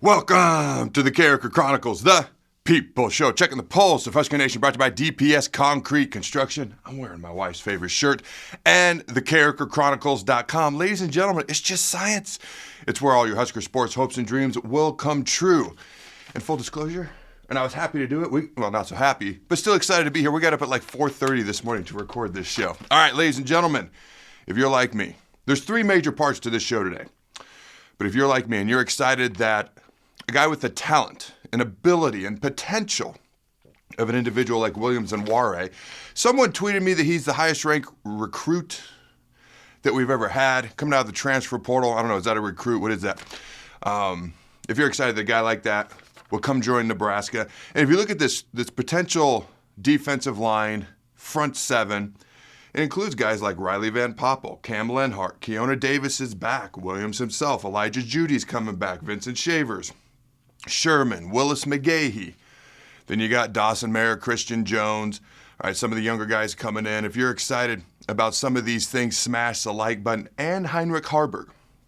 Welcome to the Carriker Chronicles, the People Show. Checking the pulse of Husker Nation, brought to you by DPS Concrete Construction. I'm wearing my wife's favorite shirt. And the CarrikerChronicles.com. Ladies and gentlemen, it's just science. It's where all your Husker sports hopes and dreams will come true. And full disclosure, and I was happy to do it. Well, not so happy, but still excited to be here. We got up at like 4:30 this morning to record this show. All right, ladies and gentlemen, if you're like me, there's three major parts to this show today. But if you're like me and you're excited that a guy with the talent and ability and potential of an individual like Williams Nwaneri, someone tweeted me that he's the highest ranked recruit that we've ever had coming out of the transfer portal. I don't know, is that a recruit? What is that? If you're excited that a guy like that will come join Nebraska. And if you look at this potential defensive line, front seven, it includes guys like Riley Van Poppel, Cam Lenhart, Keona Davis is back, Williams himself, Elijah Judy's coming back, Vincent Shavers, Sherman, Willis McGahee. Then you got Dawson Mayer, Christian Jones. All right, some of the younger guys coming in. If you're excited about some of these things, smash the like button. And Heinrich Haarberg.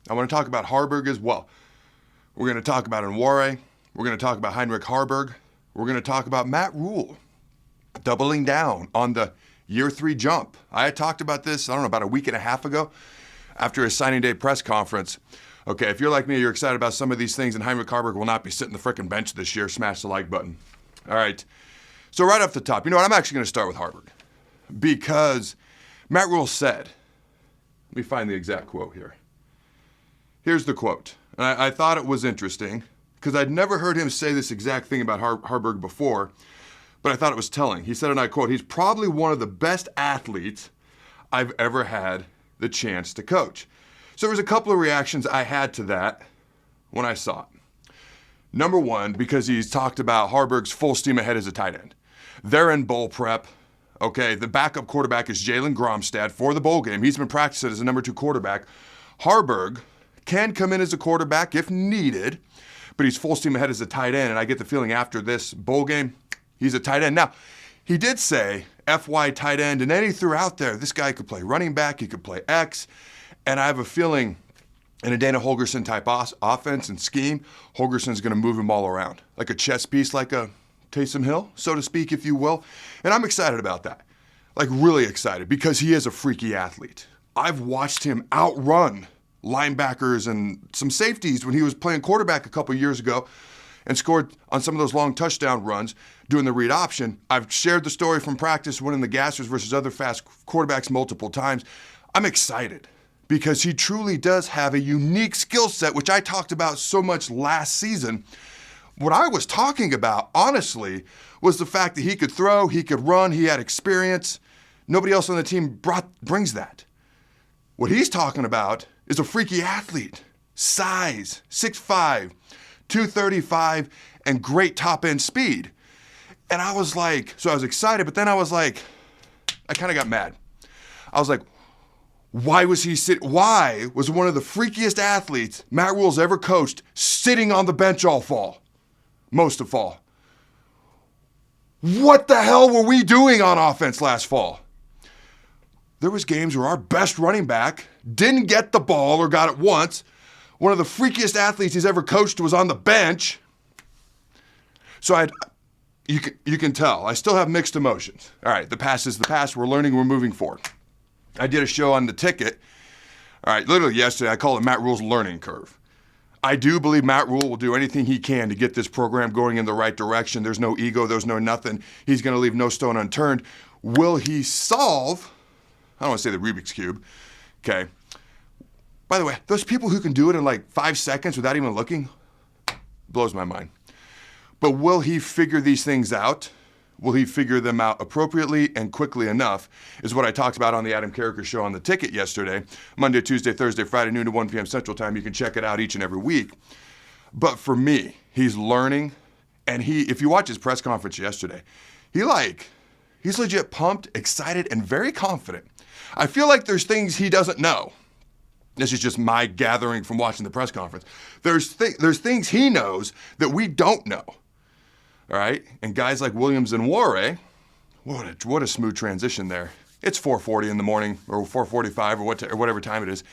I want to talk about Haarberg as well. We're going to talk about Nwaneri. We're going to talk about Heinrich Haarberg. We're going to talk about Matt Rhule doubling down on the year 3 jump. I had talked about this, I don't know, about a week and a half ago after his signing day press conference. Okay, if you're like me, you're excited about some of these things, and Heinrich Haarberg will not be sitting the frickin' bench this year, smash the like button. All right, so right off the top, you know what, I'm actually going to start with Haarberg because Matt Rhule said, let me find the exact quote here. Here's the quote, and I thought it was interesting because I'd never heard him say this exact thing about Haarberg before, but I thought it was telling. He said, and I quote, "He's probably one of the best athletes I've ever had the chance to coach." So there was a couple of reactions I had to that when I saw it. Number one, because he's talked about Haarberg's full steam ahead as a tight end. They're in bowl prep. Okay, the backup quarterback is Jalen Gromstad for the bowl game. He's been practicing as a number 2 quarterback. Haarberg can come in as a quarterback if needed, but he's full steam ahead as a tight end, and I get the feeling after this bowl game, he's a tight end. Now, he did say FY tight end, and then he threw out there, this guy could play running back, he could play X, and I have a feeling in a DANA Holgorsen type offense and scheme, Holgorsen's going to move him all around, like a chess piece, like a Taysom Hill, so to speak, if you will. And I'm excited about that, like really excited, because he is a freaky athlete. I've watched him outrun linebackers and some safeties when he was playing quarterback a couple years ago and scored on some of those long touchdown runs doing the read option. I've shared the story from practice winning the gassers versus other fast quarterbacks multiple times. I'm excited because he truly does have a unique skill set, which I talked about so much last season. What I was talking about, honestly, was the fact that he could throw, he could run, he had experience. Nobody else on the team brings that. What he's talking about is a freaky athlete, size, 6'5", 235, and great top-end speed. And I was like, so I was excited, but then I was like, I kind of got mad. I was like, why was one of the freakiest athletes Matt Rhule's ever coached sitting on the bench all fall? Most of fall. What the hell were we doing on offense last fall? There was games where our best running back didn't get the ball or got it once. One of the freakiest athletes he's ever coached was on the bench. So you can tell, I still have mixed emotions. All right, the past is the past. We're learning, we're moving forward. I did a show on the ticket. All right, literally yesterday, I call it Matt Rhule's learning curve. I do believe Matt Rhule will do anything he can to get this program going in the right direction. There's no ego, there's no nothing. He's going to leave no stone unturned. Will he solve, I don't want to say the Rubik's Cube, okay. By the way, those people who can do it in like 5 seconds without even looking, blows my mind. But will he figure these things out? Will he figure them out appropriately and quickly enough is what I talked about on the Adam Carriker show on the ticket yesterday. Monday, Tuesday, Thursday, Friday, noon to 1 p.m. Central Time. You can check it out each and every week. But for me, he's learning. And if you watch his press conference yesterday, he's legit pumped, excited, and very confident. I feel like there's things he doesn't know. This is just my gathering from watching the press conference. There's things he knows that we don't know. All right, and guys like Williams and Nwaneri, what a smooth transition there. It's 4:40 in the morning, or 4:45, or whatever time it is.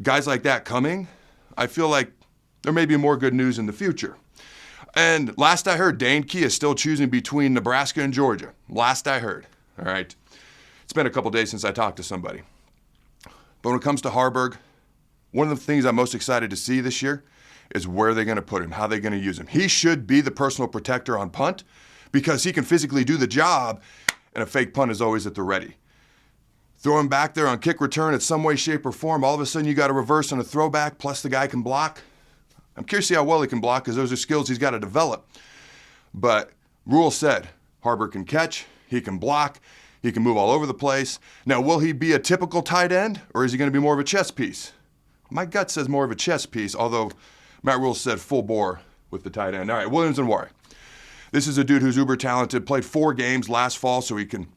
Guys like that coming, I feel like there may be more good news in the future. And last I heard, Dane Key is still choosing between Nebraska and Georgia. Last I heard, all right? It's been a couple days since I talked to somebody. But when it comes to Haarberg, one of the things I'm most excited to see this year is where they're going to put him, how they're going to use him. He should be the personal protector on punt because he can physically do the job, and a fake punt is always at the ready. Throw him back there on kick return in some way, shape, or form. All of a sudden, you got a reverse and a throwback, plus the guy can block. I'm curious to see how well he can block because those are skills he's got to develop. But Rhule said Haarberg can catch, he can block, he can move all over the place. Now, will he be a typical tight end, or is he going to be more of a chess piece? My gut says more of a chess piece, although Matt Rhule said full bore with the tight end. All right, Williams and Nwaneri. This is a dude who's uber talented, played 4 games last fall, so he can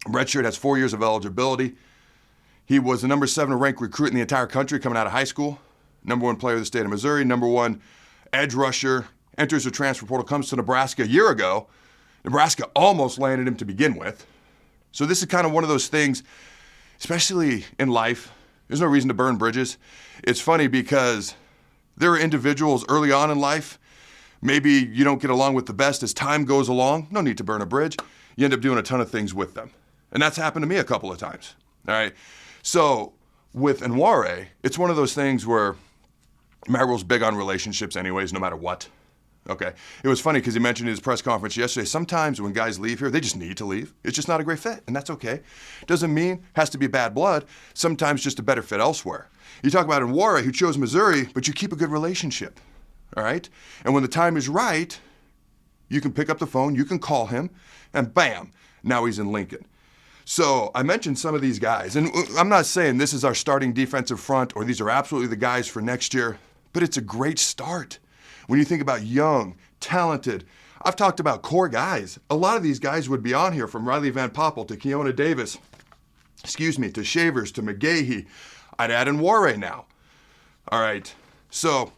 redshirt, has 4 years of eligibility. He was the number 7 ranked recruit in the entire country coming out of high school. Number 1 player of the state of Missouri, number 1 edge rusher, enters the transfer portal, comes to Nebraska a year ago. Nebraska almost landed him to begin with. So this is kind of one of those things, especially in life, there's no reason to burn bridges. It's funny because there are individuals early on in life, maybe you don't get along with the best as time goes along, no need to burn a bridge. You end up doing a ton of things with them. And that's happened to me a couple of times, all right? So with Nwaneri, it's one of those things where Matt Rhule's big on relationships anyways, no matter what. Okay. It was funny because he mentioned in his press conference yesterday, sometimes when guys leave here, they just need to leave. It's just not a great fit, and that's okay. Doesn't mean has to be bad blood. Sometimes just a better fit elsewhere. You talk about Nwaneri, who chose Missouri, but you keep a good relationship, all right? And when the time is right, you can pick up the phone, you can call him, and bam, now he's in Lincoln. So I mentioned some of these guys, and I'm not saying this is our starting defensive front or these are absolutely the guys for next year, but it's a great start. When you think about young, talented, I've talked about core guys. A lot of these guys would be on here, from Riley Van Poppel to Keona Davis, to Shavers to McGahee. I'd add Nwaneri now. All right, so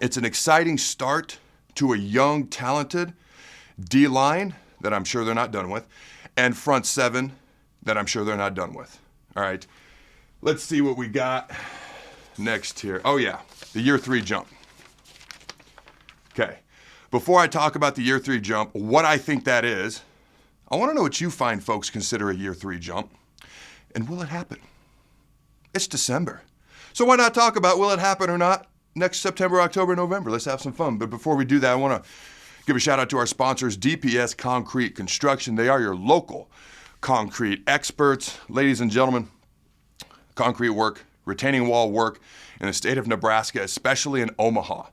it's an exciting start to a young, talented D-line that I'm sure they're not done with, and front 7 that I'm sure they're not done with. All right, let's see what we got next here. Oh yeah, the year 3 jump. Okay, before I talk about the year 3 jump, what I think that is, I want to know what you fine folks consider a year 3 jump, and will it happen? It's December. So why not talk about will it happen or not next September, October, November? Let's have some fun. But before we do that, I want to give a shout out to our sponsors, DPS Concrete Construction. They are your local concrete experts. Ladies and gentlemen, concrete work, retaining wall work in the state of Nebraska, especially in Omaha.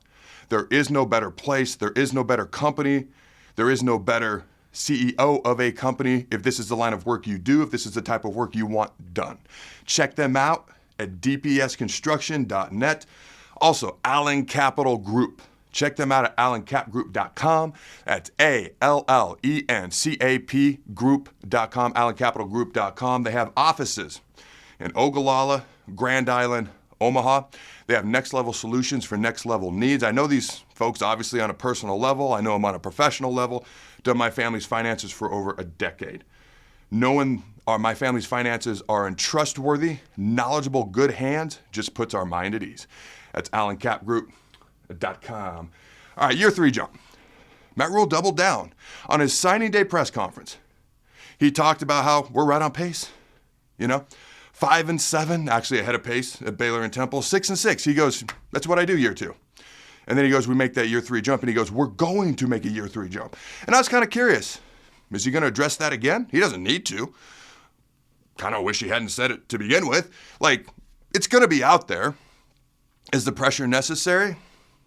There is no better place, there is no better company, there is no better CEO of a company if this is the line of work you do, if this is the type of work you want done. Check them out at dpsconstruction.net. Also, Allen Capital Group. Check them out at allencapgroup.com. That's ALLENCAP group.com, allencapitalgroup.com. They have offices in Ogallala, Grand Island, Omaha. They have next level solutions for next level needs. I know these folks obviously on a personal level. I know them on a professional level. Done my family's finances for over a decade. Knowing my family's finances are in trustworthy, knowledgeable, good hands just puts our mind at ease. That's allencapgroup.com. All right, year 3 jump. Matt Rhule doubled down on his signing day press conference. He talked about how we're right on pace, 5-7, actually ahead of pace at Baylor and Temple, 6-6. He goes, that's what I do year 2. And then he goes, we make that year 3 jump, and he goes, we're going to make a year 3 jump. And I was kind of curious, is he going to address that again? He doesn't need to. Kind of wish he hadn't said it to begin with. It's going to be out there. Is the pressure necessary?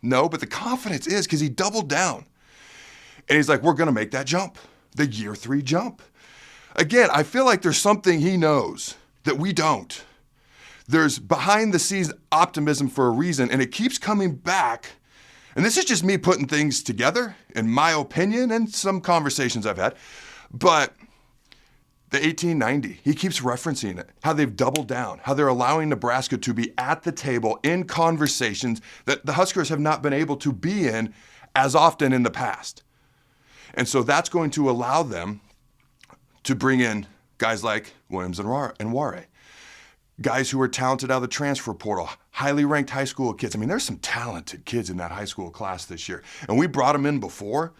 No, but the confidence is because he doubled down. And he's like, we're going to make that jump, the year 3 jump. Again, I feel like there's something he knows that we don't. There's behind the scenes optimism for a reason, and it keeps coming back. And this is just me putting things together, in my opinion, and some conversations I've had. But the 1890, he keeps referencing it, how they've doubled down, how they're allowing Nebraska to be at the table in conversations that the Huskers have not been able to be in as often in the past. And so that's going to allow them to bring in guys like Williams and Nwaneri. guys who are talented out of the transfer portal, highly ranked high school kids. I mean, there's some talented kids in that high school class this year. And we brought them in before.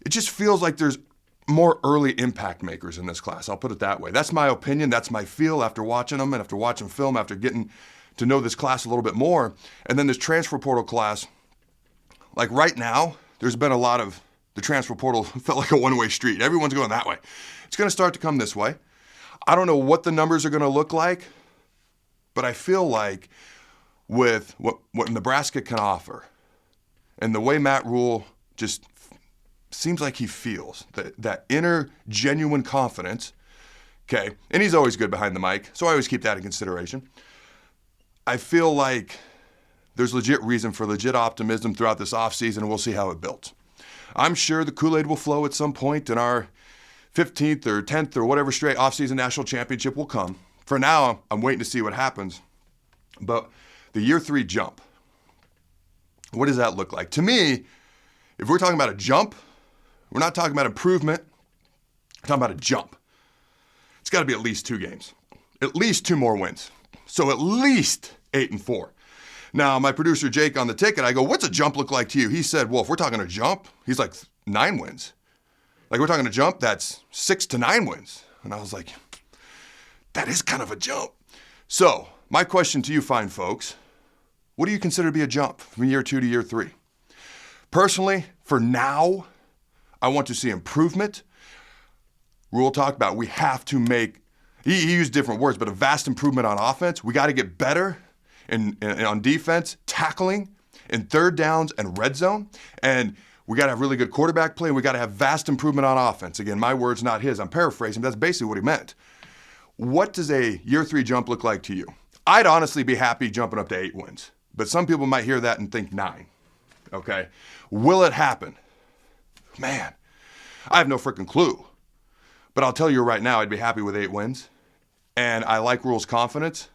It just feels like there's more early impact makers in this class. I'll put it that way. That's my opinion. That's my feel after watching them and after watching film, after getting to know this class a little bit more. And then this transfer portal class, like right now, there's been a lot of, the transfer portal felt like a one-way street. Everyone's going that way. It's going to start to come this way. I don't know what the numbers are going to look like, but I feel like with what Nebraska can offer and the way Matt Rhule just seems like he feels, that inner genuine confidence, okay, and he's always good behind the mic, so I always keep that in consideration. I feel like there's legit reason for legit optimism throughout this offseason, and we'll see how it builds. I'm sure the Kool-Aid will flow at some point, and our 15th or 10th or whatever straight offseason national championship will come. For now, I'm waiting to see what happens. But the year 3 jump, what does that look like? To me, if we're talking about a jump, we're not talking about improvement. We're talking about a jump. It's got to be at least 2 games, at least 2 more wins. So at least 8-4. Now, my producer Jake on the ticket, I go, what's a jump look like to you? He said, well, if we're talking a jump, he's like 9 wins. Like we're talking a jump, that's 6 to 9 wins. And I was like, that is kind of a jump. So my question to you fine folks, what do you consider to be a jump from year 2 to year 3? Personally, for now, I want to see improvement. Rhule talked about we have to make, he used different words, but a vast improvement on offense. We got to get better on defense, tackling, in third downs and red zone. And we got to have really good quarterback play, and we got to have vast improvement on offense. Again, my words, not his. I'm paraphrasing, but that's basically what he meant. What does a year 3 jump look like to you? I'd honestly be happy jumping up to 8 wins, but some people might hear that and think 9. Okay? Will it happen? Man, I have no freaking clue. But I'll tell you right now, I'd be happy with 8 wins. And I like Rhule's confidence.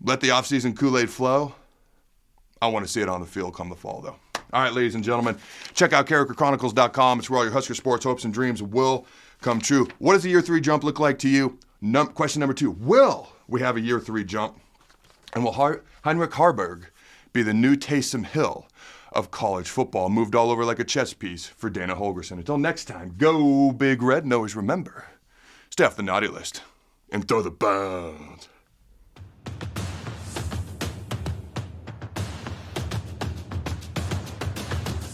Let the offseason Kool-Aid flow. I want to see it on the field come the fall, though. All right, ladies and gentlemen, check out CarrikerChronicles.com. It's where all your Husker sports hopes and dreams will come true. What does a year 3 jump look like to you? Question number 2, will we have a year 3 jump? And will Heinrich Haarberg be the new Taysom Hill of college football, moved all over like a chess piece for DANA HOLGORSEN? Until next time, go Big Red, and always remember, stay off the naughty list and throw the bones.